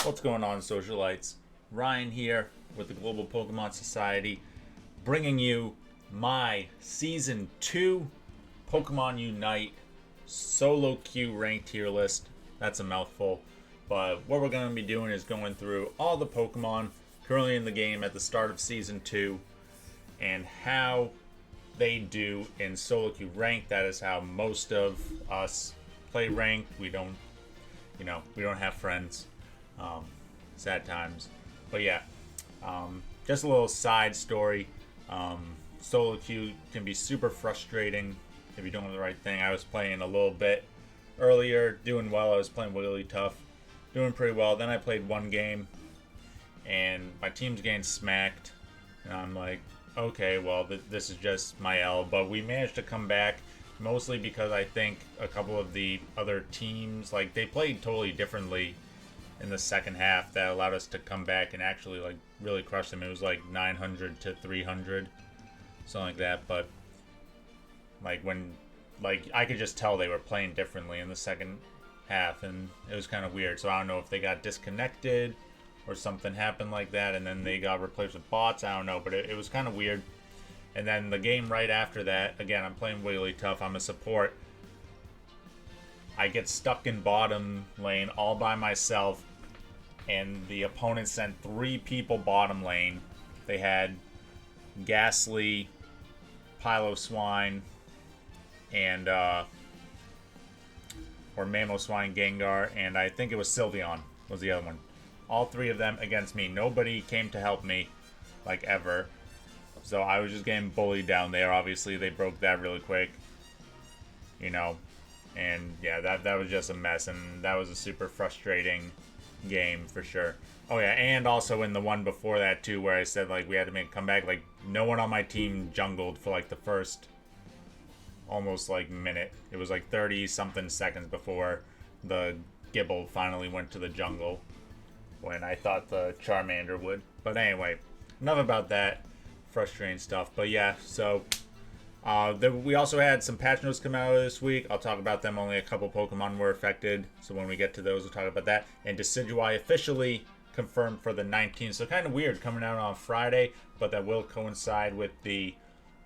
What's going on, Socialites? Ryan here with the Global Pokemon Society, bringing you my Season 2 Pokemon Unite solo queue ranked tier list. That's a mouthful, but what we're going to be doing is going through all the Pokemon currently in the game at the start of Season 2 and how they do in solo queue rank. That is how most of us play ranked. We don't have friends. Sad times. But yeah, just a little side story. Solo queue can be super frustrating if you're doing the right thing. I was playing a little bit earlier, doing well. I was playing really tough, doing pretty well. Then I played one game, and my team's getting smacked. And I'm like, okay, well, this is just my L. But we managed to come back, mostly because I think a couple of the other teams, like, they played totally differently in the second half. That allowed us to come back and actually, like, really crush them. It was like 900 to 300, something like that. But I could just tell they were playing differently in the second half, and it was kind of weird. So I don't know if they got disconnected or something happened like that, and then they got replaced with bots. I don't know, but it was kind of weird. And then the game right after that, again, I'm playing really tough. I'm a support. I get stuck in bottom lane all by myself, and the opponent sent 3 people bottom lane. They had Ghastly, Piloswine, and or Mamoswine, Gengar, and I think it was Sylveon was the other one. All 3 of them against me. Nobody came to help me, like, ever. So I was just getting bullied down there. Obviously, they broke that really quick. And yeah, that was just a mess, and that was a super frustrating game for sure. Oh yeah, and also in the one before that too, where I said, like, we had to make a comeback, like, no one on my team jungled for like the first almost like minute. It was like 30 something seconds before the Gibble finally went to the jungle, when I thought the Charmander would. But anyway, enough about that frustrating stuff. But yeah, so we also had some patch notes come out this week. I'll talk about them. Only a couple Pokemon were affected, so when we get to those, we'll talk about that. And Decidueye officially confirmed for the 19th. So kind of weird coming out on Friday, but that will coincide with the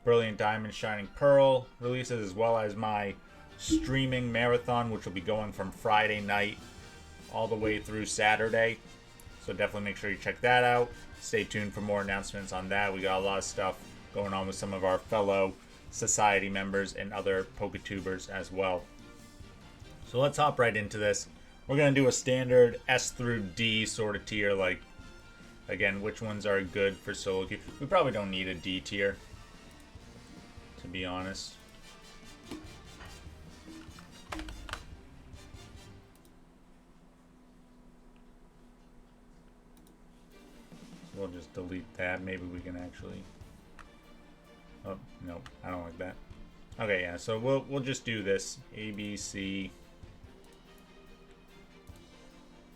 Brilliant Diamond Shining Pearl releases, as well as my streaming marathon, which will be going from Friday night all the way through Saturday. So definitely make sure you check that out. Stay tuned for more announcements on that. We got a lot of stuff going on with some of our fellow Society members and other Poketubers as well. So let's hop right into this. We're going to do a standard S through D sort of tier. Like, again, which ones are good for solo queue. We probably don't need a D tier, to be honest. We'll just delete that. Maybe we can actually... Oh, no, I don't like that. Okay, yeah, so we'll just do this. A, B, C...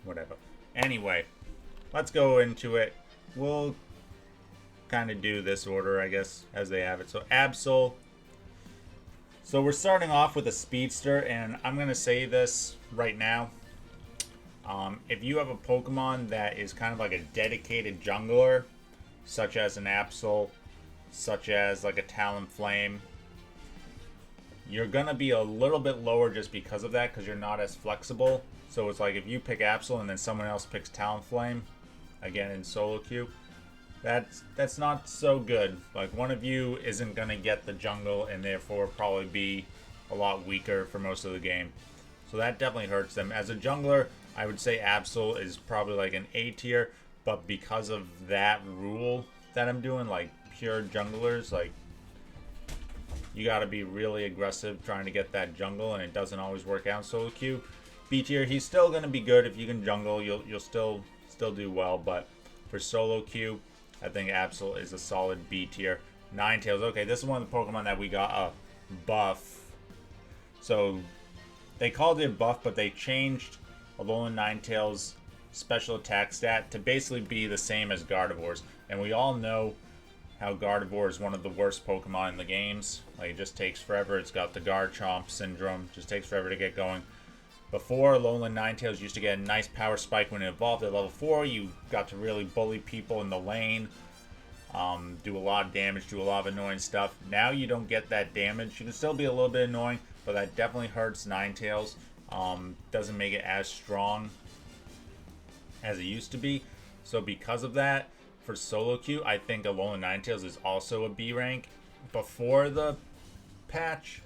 whatever. Anyway, let's go into it. We'll kind of do this order, I guess, as they have it. So, Absol. So, we're starting off with a Speedster, and I'm going to say this right now. If you have a Pokemon that is kind of like a dedicated jungler, such as an Absol, such as like a Talonflame, you're going to be a little bit lower just because of that, because you're not as flexible. So it's like if you pick Absol and then someone else picks Talonflame, again in solo queue, that's not so good. Like, one of you isn't going to get the jungle and therefore probably be a lot weaker for most of the game. So that definitely hurts them. As a jungler, I would say Absol is probably like an A tier, but because of that rule that I'm doing, like pure junglers, like, you got to be really aggressive trying to get that jungle, and it doesn't always work out in solo queue. B tier, he's still going to be good. If you can jungle, you'll still do well, but for solo queue, I think Absol is a solid B tier. Ninetales, okay, this is one of the Pokemon that we got a buff. So they called it a buff, but they changed Alolan Ninetales' special attack stat to basically be the same as Gardevoir's. And we all know how Gardevoir is one of the worst Pokemon in the games. Like, it just takes forever. It's got the Garchomp syndrome. Just takes forever to get going. Before, Alolan Ninetales used to get a nice power spike when it evolved at level 4. You got to really bully people in the lane, do a lot of damage, do a lot of annoying stuff. Now you don't get that damage. You can still be a little bit annoying, but that definitely hurts Ninetales. Doesn't make it as strong as it used to be. So because of that, for solo queue, I think Alolan Ninetales is also a B rank. Before the patch,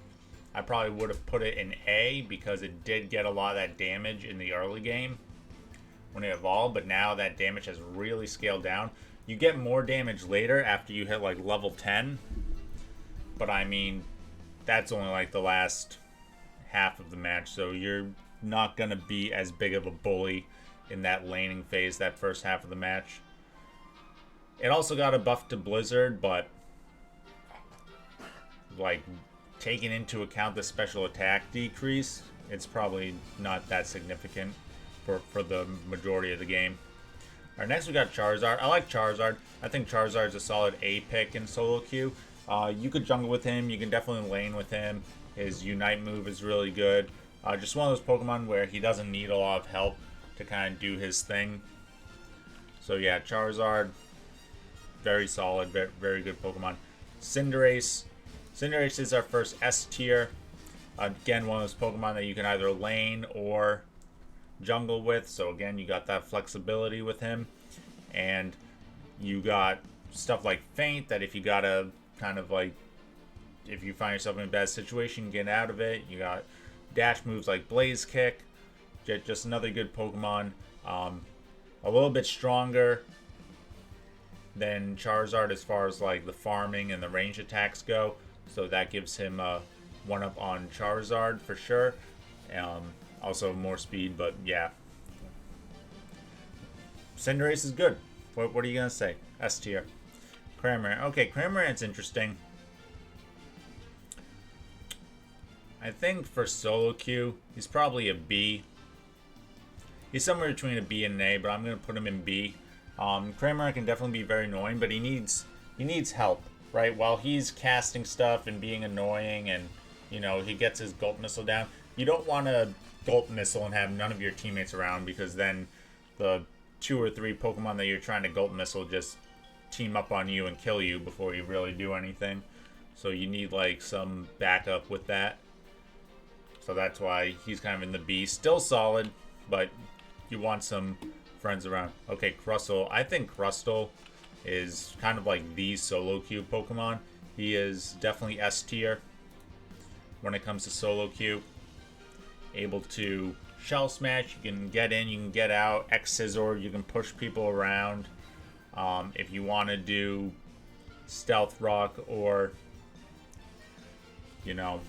I probably would have put it in A because it did get a lot of that damage in the early game when it evolved, but now that damage has really scaled down. You get more damage later after you hit like level 10, but I mean, that's only like the last half of the match, so you're not going to be as big of a bully in that laning phase, that first half of the match. It also got a buff to Blizzard, but like taking into account the special attack decrease, it's probably not that significant for the majority of the game. Alright, next we got Charizard. I like Charizard. I think Charizard's a solid A pick in solo queue. You could jungle with him. You can definitely lane with him. His Unite move is really good. Just one of those Pokemon where he doesn't need a lot of help to kind of do his thing. So yeah, Charizard, very solid, very, very good Pokemon. Cinderace. Cinderace is our first S tier. Again, one of those Pokemon that you can either lane or jungle with. So again, you got that flexibility with him. And you got stuff like Feint that if you gotta kind of like, if you find yourself in a bad situation, get out of it. You got dash moves like Blaze Kick. Just another good Pokemon. A little bit stronger than Charizard as far as like the farming and the range attacks go. So that gives him a one-up on Charizard for sure. Also more speed, but yeah. Cinderace is good. What are you going to say? S tier. Cramorant. Okay, Cramorant's interesting. I think for solo queue, he's probably a B. He's somewhere between a B and an A, but I'm going to put him in B. Cramorant can definitely be very annoying, but he needs help, right? While he's casting stuff and being annoying and, you know, he gets his Gulp Missile down, you don't want to Gulp Missile and have none of your teammates around, because then the 2 or 3 Pokemon that you're trying to Gulp Missile just team up on you and kill you before you really do anything. So you need like some backup with that. So that's why he's kind of in the B. Still solid, but you want some friends around. Okay, Crustle. I think Crustle is kind of like the solo queue Pokemon. He is definitely S tier when it comes to solo queue. Able to Shell Smash, you can get in, you can get out. X-Scissor, you can push people around. If you want to do Stealth Rock or, you know,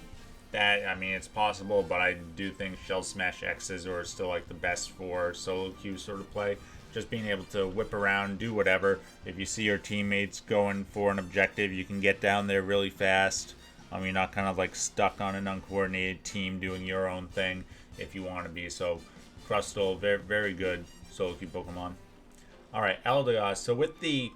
that, I mean, it's possible, but I do think Shell Smash X-Scissor is still like the best for solo queue sort of play. Just being able to whip around, do whatever. If you see your teammates going for an objective, you can get down there really fast. You're not kind of like stuck on an uncoordinated team doing your own thing if you want to be. So Crustle, very, very good solo queue Pokemon. Alright, Eldegoss. So with the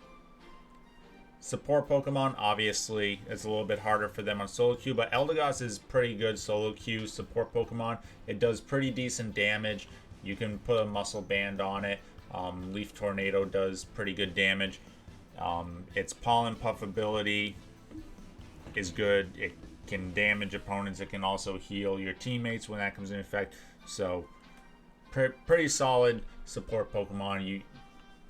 support Pokemon, obviously, it's a little bit harder for them on solo queue, but Eldegoss is pretty good solo queue support Pokemon. It does pretty decent damage. You can put a Muscle Band on it. Leaf Tornado does pretty good damage. Its Pollen Puff ability is good. It can damage opponents. It can also heal your teammates when that comes in effect. So, pretty solid support Pokemon.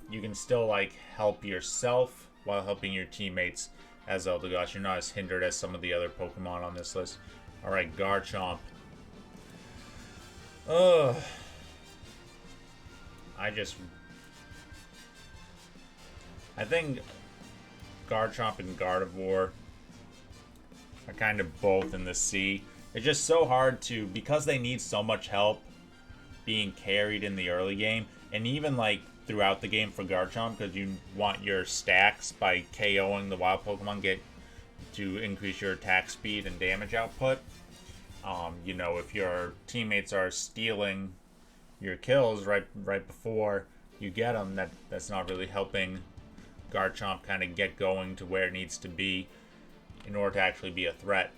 You can still like help yourself while helping your teammates as Eldegoss. You're not as hindered as some of the other Pokemon on this list. Alright, Garchomp. I think Garchomp and Gardevoir are kind of both in the C. It's just so hard to, because they need so much help being carried in the early game, and even like throughout the game for Garchomp, because you want your stacks by KOing the wild Pokemon get to increase your attack speed and damage output. You know, if your teammates are stealing your kills right before you get them, that's not really helping Garchomp kind of get going to where it needs to be in order to actually be a threat.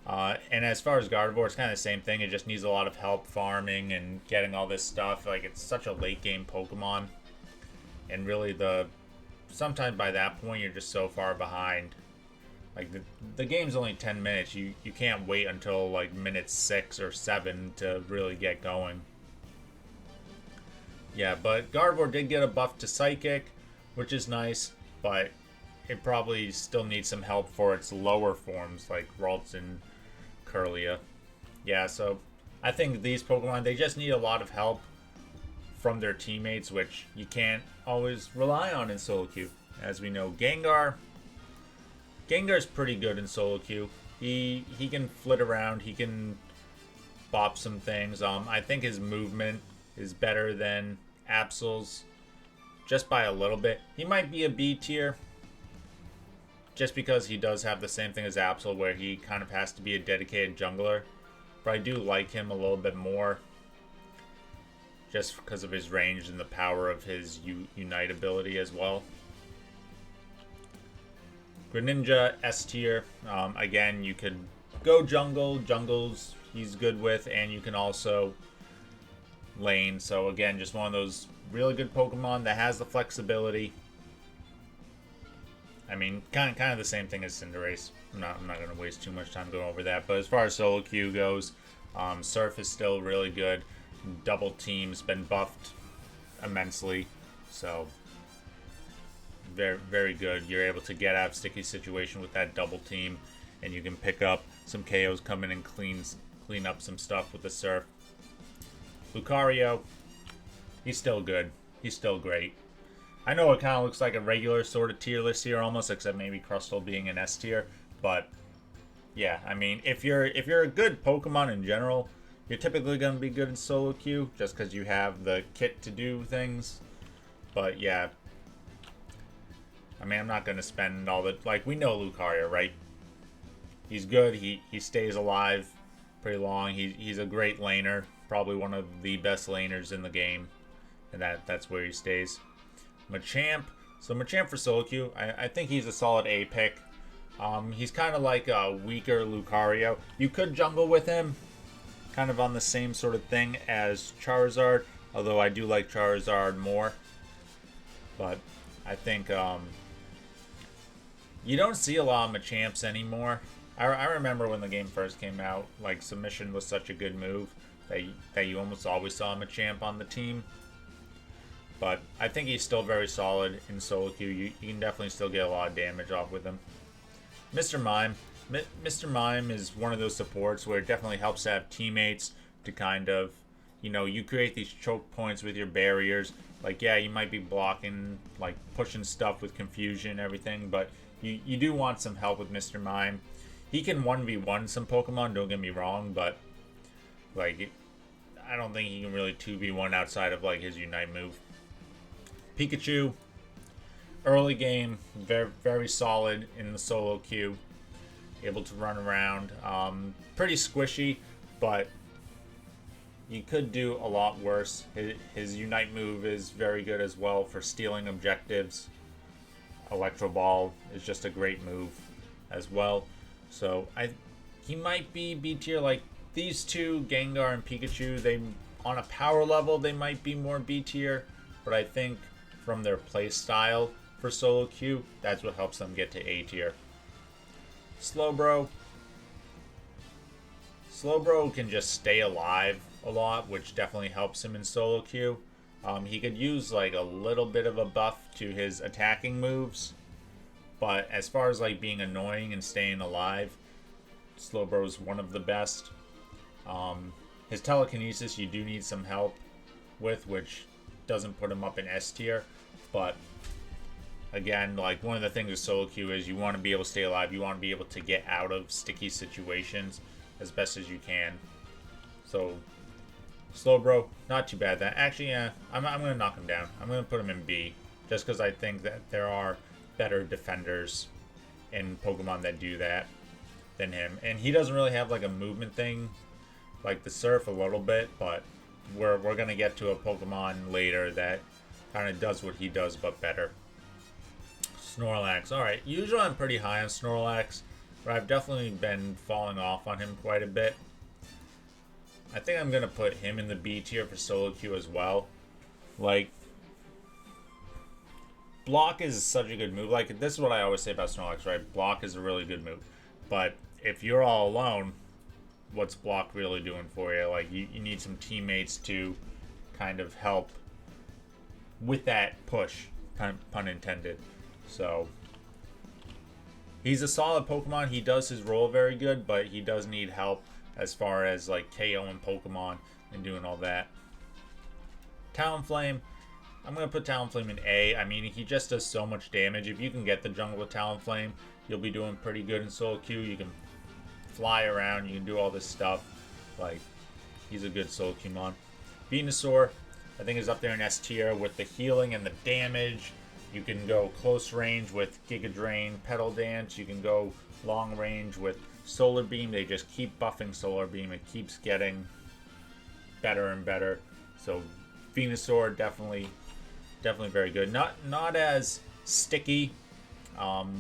And as far as Gardevoir, it's kind of the same thing. It just needs a lot of help farming and getting all this stuff. Like, it's such a late game Pokemon. And really, sometimes by that point, you're just so far behind. Like, the game's only 10 minutes. You can't wait until, like, minute 6 or 7 to really get going. Yeah, but Gardevoir did get a buff to Psychic, which is nice. But it probably still needs some help for its lower forms, like Ralts and Curlia. Yeah, so I think these Pokemon, they just need a lot of help from their teammates, which you can't always rely on in solo queue. As we know, Gengar's pretty good in solo queue. He can flit around, he can bop some things. I think his movement is better than Absol's, just by a little bit. He might be a B tier, just because he does have the same thing as Absol, where he kind of has to be a dedicated jungler. But I do like him a little bit more, just because of his range and the power of his Unite ability as well. Greninja, S tier. Again, you could go jungle. Jungles he's good with, and you can also lane. So again, just one of those really good Pokemon that has the flexibility. I mean, kind of the same thing as Cinderace. I'm not going to waste too much time going over that. But as far as solo queue goes, Surf is still really good. Double Team's been buffed immensely, so very, very good. You're able to get out of sticky situation with that double team, and you can pick up some KOs, come in and clean up some stuff with the Surf. Lucario, he's still good. He's still great. I know it kind of looks like a regular sort of tier list here almost, except maybe Crustle being an S tier, but yeah, I mean, if you're a good Pokemon in general, you're typically going to be good in solo queue, just because you have the kit to do things. But yeah, I mean, I'm not going to spend all the, like, we know Lucario, right? He's good. He stays alive pretty long. He's a great laner, probably one of the best laners in the game, and that's where he stays. Machamp. So Machamp for solo queue, I think he's a solid A pick. He's kind of like a weaker Lucario. You could jungle with him, kind of on the same sort of thing as Charizard, although I do like Charizard more. But I think you don't see a lot of Machamps anymore. I remember when the game first came out, like, Submission was such a good move that you almost always saw a Machamp on the team. But I think he's still very solid in solo queue. You can definitely still get a lot of damage off with him. Mr. Mime. Mr. Mime is one of those supports where it definitely helps to have teammates to kind of, you create these choke points with your barriers. Like, yeah, you might be blocking, like, pushing stuff with confusion and everything, but you do want some help with Mr. Mime. He can 1v1 some Pokemon, don't get me wrong, but, like, I don't think he can really 2v1 outside of, like, his Unite move. Pikachu, early game, very, very solid in the solo queue. Able to run around. Pretty squishy, but you could do a lot worse. His Unite move is very good as well for stealing objectives. Electro Ball is just a great move as well. So he might be B tier. Like, these two, Gengar and Pikachu, they on a power level they might be more B tier, but I think from their play style for solo queue, that's what helps them get to A tier. Slowbro can just stay alive a lot, which definitely helps him in solo queue. He could use, like, a little bit of a buff to his attacking moves, but as far as, like, being annoying and staying alive, Slowbro's one of the best. His telekinesis you do need some help with, which doesn't put him up in S tier, but again, like, one of the things with solo queue is you want to be able to stay alive. You want to be able to get out of sticky situations as best as you can. So Slowbro, not too bad. That actually, yeah, I'm going to knock him down. I'm going to put him in B, just because I think that there are better defenders in Pokemon that do that than him. And he doesn't really have, like, a movement thing like the Surf a little bit, but we're going to get to a Pokemon later that kind of does what he does, but better. Snorlax. Alright, usually I'm pretty high on Snorlax. but I've definitely been falling off on him quite a bit. I think I'm going to put him in the B tier for solo queue as well. Like, block is such a good move. Like, this is what I always say about Snorlax, right? Block is a really good move. But if you're all alone, what's block really doing for you? Like, you need some teammates to kind of help with that push, pun intended. So, he's a solid Pokemon. He does his role very good, but he does need help as far as like KOing Pokemon and doing all that. Talonflame, I'm going to put Talonflame in A. I mean, he just does so much damage. If you can get the jungle with Talonflame, you'll be doing pretty good in solo queue. You can fly around, you can do all this stuff. Like, he's a good solo queue mon. Venusaur, I think, is up there in S tier with the healing and the damage. You can go close range with Giga Drain, Petal Dance. You can go long range with Solar Beam. They just keep buffing Solar Beam. It keeps getting better and better. So Venusaur definitely very good. Not as sticky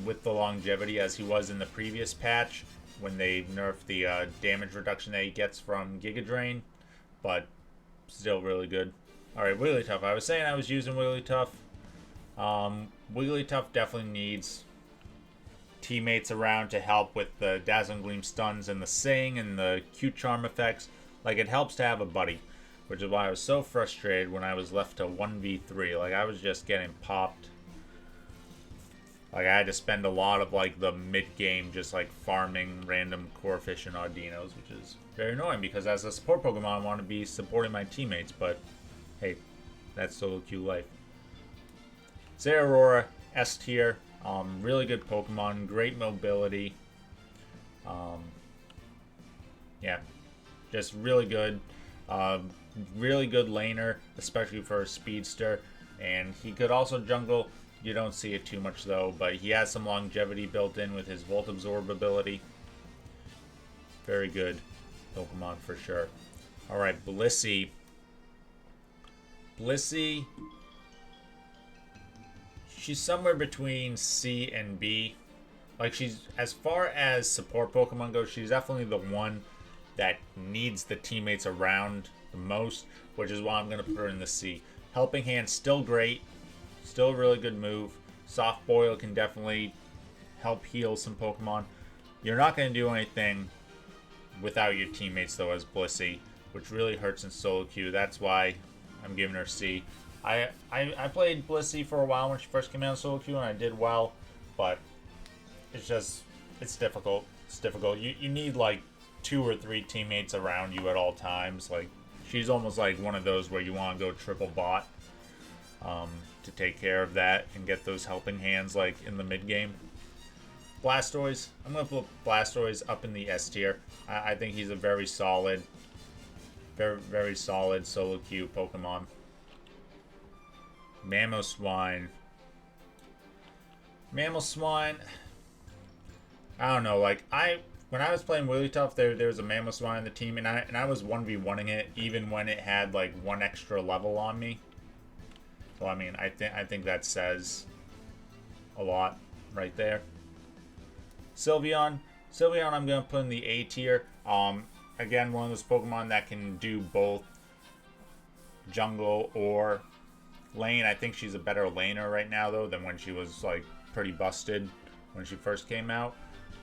with the longevity as he was in the previous patch when they nerfed the damage reduction that he gets from Giga Drain, but still really good. All right, Wigglytuff. I was saying I was using Wigglytuff. Wigglytuff definitely needs teammates around to help with the Dazzling Gleam stuns and the Sing and the Cute Charm effects. Like, it helps to have a buddy, which is why I was so frustrated when I was left to 1v3. Like, I was just getting popped. Like, I had to spend a lot of, like, the mid-game just, like, farming random Corphish and Audinos, which is very annoying because as a support Pokemon, I want to be supporting my teammates, but hey, that's solo queue life. Zeraora, S tier. Really good Pokemon, great mobility. Yeah, just really good. Really good laner, especially for a speedster. And he could also jungle. You don't see it too much though, but he has some longevity built in with his Volt Absorb ability. Very good Pokemon for sure. Alright, Blissey. Blissey, she's somewhere between C and B. Like, she's, as far as support Pokemon goes, she's definitely the one that needs the teammates around the most, which is why I'm going to put her in the C. Helping Hand, still great. Still a really good move. Soft Boil can definitely help heal some Pokemon. You're not going to do anything without your teammates, though, as Blissey, which really hurts in solo queue. That's why I'm giving her C. I played Blissey for a while when she first came out in solo queue, and I did well, but it's difficult. It's difficult. You need, like, 2 or 3 teammates around you at all times. Like, she's almost like one of those where you want to go triple bot to take care of that and get those helping hands, like, in the mid-game. Blastoise. I'm going to put Blastoise up in the S tier. I think he's a very solid solo queue Pokemon. Mamoswine. I don't know, like, when I was playing Wigglytuff, there was a Mamoswine in the team, and I was 1v1ing it even when it had like 1 extra level on me. So I mean, I think that says a lot right there. Sylveon I'm gonna put in the A tier. Again, one of those Pokemon that can do both jungle or lane. I think she's a better laner right now though than when she was like pretty busted when she first came out.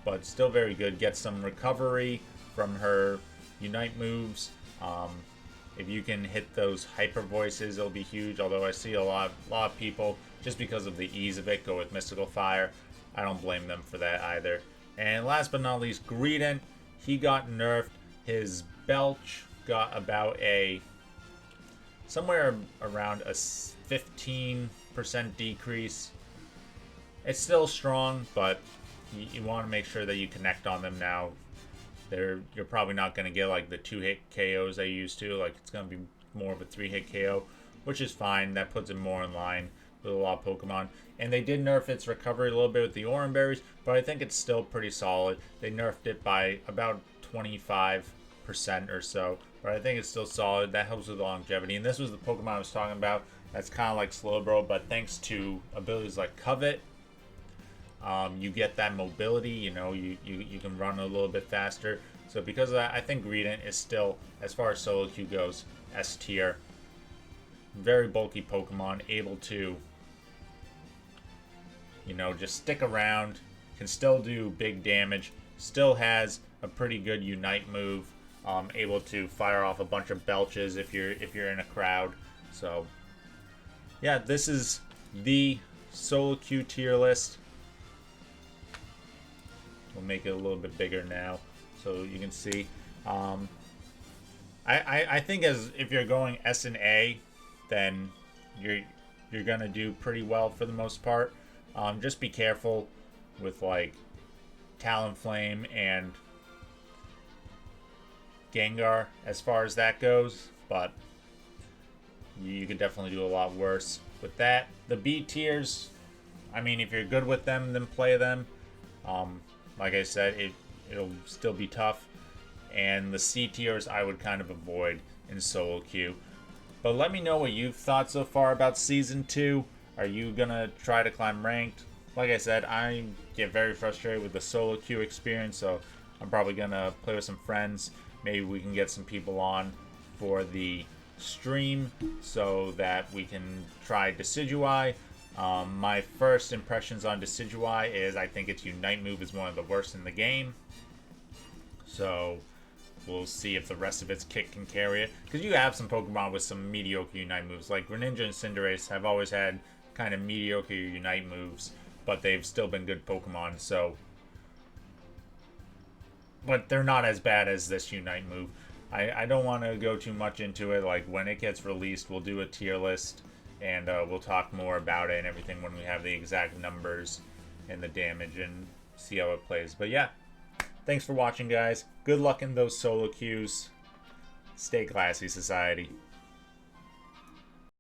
But still very good. Gets some recovery from her Unite moves. If you can hit those Hyper Voices, it'll be huge. Although I see a lot of people, just because of the ease of it, go with Mystical Fire. I don't blame them for that either. And last but not least, Greedon. He got nerfed. His Belch got about somewhere around a 15% decrease. It's still strong, but you want to make sure that you connect on them now. You're probably not going to get like the 2-hit KOs they used to. Like, it's going to be more of a 3-hit KO, which is fine. That puts it more in line with a lot of Pokemon. And they did nerf its recovery a little bit with the Oran Berries, but I think it's still pretty solid. They nerfed it by about 25% or so, but I think it's still solid. That helps with the longevity. And this was the Pokemon I was talking about. That's kind of like Slowbro, but thanks to abilities like Covet, You get that mobility, you know, you can run a little bit faster. So because of that, I think Greedon is still, as far as solo queue goes, S tier. Very bulky Pokemon, able to, you know, just stick around, can still do big damage, still has a pretty good Unite move, able to fire off a bunch of belches if you're in a crowd. So yeah, this is the solo queue tier list. We'll make it a little bit bigger now so you can see. I think if you're going S and A, then you're gonna do pretty well for the most part. Just be careful with like Talonflame and Gengar as far as that goes, but you could definitely do a lot worse with that. The B tiers, I mean, if you're good with them, then play them. Like I said, it'll still be tough. And the C tiers I would kind of avoid in solo queue. But let me know what you've thought so far about Season 2. Are you going to try to climb ranked? Like I said, I get very frustrated with the solo queue experience, so I'm probably going to play with some friends. Maybe we can get some people on for the stream so that we can try Decidueye. My first impressions on Decidueye is I think its Unite move is one of the worst in the game. So we'll see if the rest of its kick can carry it. Because you have some Pokemon with some mediocre Unite moves. Like Greninja and Cinderace have always had kind of mediocre Unite moves, but they've still been good Pokemon. So, but they're not as bad as this Unite move. I don't want to go too much into it. Like when it gets released, we'll do a tier list and we'll talk more about it and everything when we have the exact numbers and the damage and see how it plays. But yeah, thanks for watching, guys. Good luck in those solo queues. Stay classy, society.